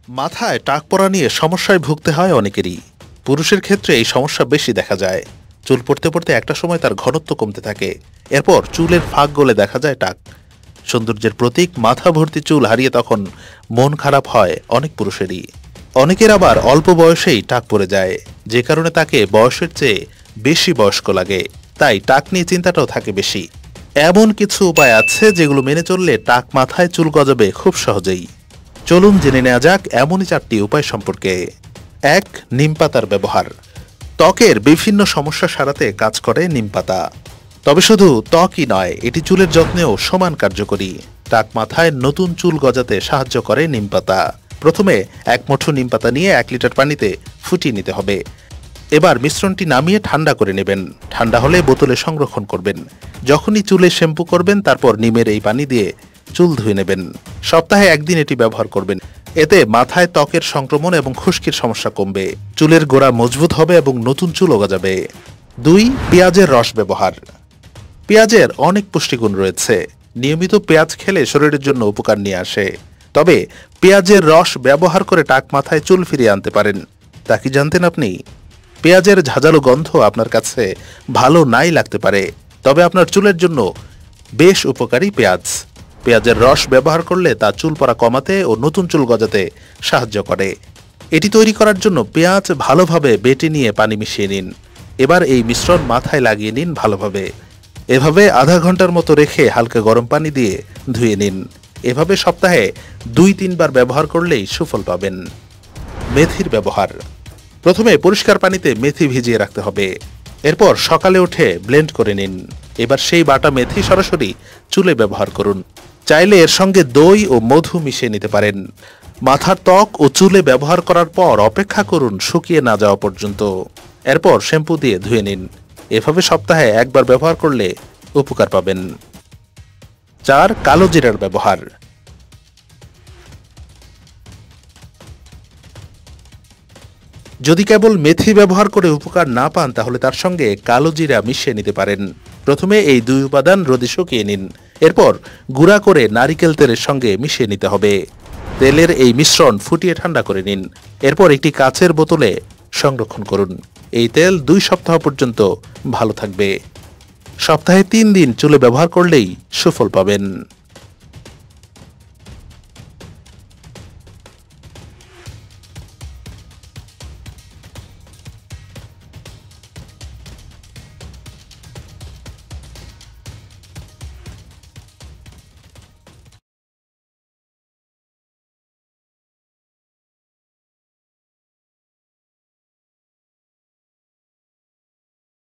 মাথায় টাক পড়া নিয়ে সমস্যায় ভুগতে হয় অনেকেরই। পুরুষের ক্ষেত্রে এই সমস্যা বেশি দেখা যায়। চুল পড়তে পড়তে একটা সময় তার ঘনত্ব কমতে থাকে, এরপর চুলের ফাঁক গলে দেখা যায় টাক। সৌন্দর্যের প্রতীক মাথা ভর্তি চুল হারিয়ে তখন মন খারাপ হয় অনেক পুরুষেরই। অনেকের আবার অল্প বয়সেই টাক পড়ে যায়, যে কারণে তাকে বয়সের চেয়ে বেশি বয়স্ক লাগে, তাই টাক নিয়ে চিন্তাটাও থাকে বেশি। এমন কিছু উপায় আছে যেগুলো মেনে চললে টাক মাথায় চুল গজাবে খুব সহজেই। চলুন জেনে নেওয়া যাক এমনই 4টি উপায় সম্পর্কে। 1. নিমপাতার ব্যবহার। ত্বকের বিভিন্ন সমস্যা সারাতে কাজ করে নিমপাতা। তবে শুধু ত্বকই নয়, এটি চুলের যত্নেও সমান কার্যকরী। টাক মাথায় নতুন চুল গজাতে সাহায্য করে নিমপাতা। প্রথমে 1 মুঠো নিমপাতা নিয়ে 1 লিটার পানিতে ফুটিয়ে নিতে হবে। এবার মিশ্রণটি নামিয়ে ঠান্ডা করে নেবেন। ঠান্ডা হলে বোতলে সংরক্ষণ করবেন। যখনই চুলে শ্যাম্পু করবেন, তারপর নিমের এই পানি দিয়ে চুল ধুয়ে নেবেন। সপ্তাহে 1 দিন এটি ব্যবহার করবেন। এতে মাথায় ত্বকের সংক্রমণ এবং খুশকির সমস্যা কমবে, চুলের গোড়া মজবুত হবে এবং নতুন চুল গজাবে। 2. পেঁয়াজের রস ব্যবহার। পেঁয়াজের অনেক পুষ্টিগুণ রয়েছে। নিয়মিত পেঁয়াজ খেলে শরীরের জন্য উপকার নিয়ে আসে। তবে পেঁয়াজের রস ব্যবহার করে টাক মাথায় চুল ফিরিয়ে আনতে পারেন। তা কি জানতেন আপনি? পেঁয়াজের ঝাঁঝালো গন্ধ আপনার কাছে ভালো নাই লাগতে পারে, তবে আপনার চুলের জন্য বেশ উপকারী পেঁয়াজ। পেঁয়াজের রস ব্যবহার করলে তা চুল পড়া কমাতে ও নতুন চুল গজাতে সাহায্য করে। এটি তৈরি করার জন্য পেঁয়াজ ভালোভাবে বেটে নিয়ে পানি মিশিয়ে নিন। এবার এই মিশ্রণ মাথায় লাগিয়ে নিন ভালোভাবে। এভাবে আধা ঘন্টার মতো রেখে হালকা গরম পানি দিয়ে ধুয়ে নিন। এভাবে সপ্তাহে 2-3 বার ব্যবহার করলেই সুফল পাবেন। মেথির ব্যবহার। প্রথমে পরিষ্কার পানিতে মেথি ভিজিয়ে রাখতে হবে। এরপর সকালে উঠে ব্লেন্ড করে নিন। এবার সেই বাটা মেথি সরাসরি চুলে ব্যবহার করুন। চাইলে এর সঙ্গে দই ও মধু মিশিয়ে নিতে পারেন। মাথার ত্বক ও চুলে ব্যবহার করার পর অপেক্ষা করুন শুকিয়ে না যাওয়া পর্যন্ত। এরপর শ্যাম্পু দিয়ে ধুয়ে নিন। এভাবে সপ্তাহে 1 বার ব্যবহার করলে উপকার পাবেন। 4. কালো জিরার ব্যবহার। যদি কেবল মেথি ব্যবহার করে উপকার না পান, তাহলে তার সঙ্গে কালো জিরা মিশিয়ে নিতে পারেন। প্রথমে এই 2 উপাদান রোদে শুকিয়ে নিন। এরপর গুঁড়া করে নারিকেল তেলের সঙ্গে মিশিয়ে নিতে হবে। তেলের এই মিশ্রণ ফুটিয়ে ঠান্ডা করে নিন। এরপর একটি কাচের বোতলে সংরক্ষণ করুন। এই তেল 2 সপ্তাহ পর্যন্ত ভালো থাকবে। সপ্তাহে 3 দিন চুলে ব্যবহার করলেই সুফল পাবেন।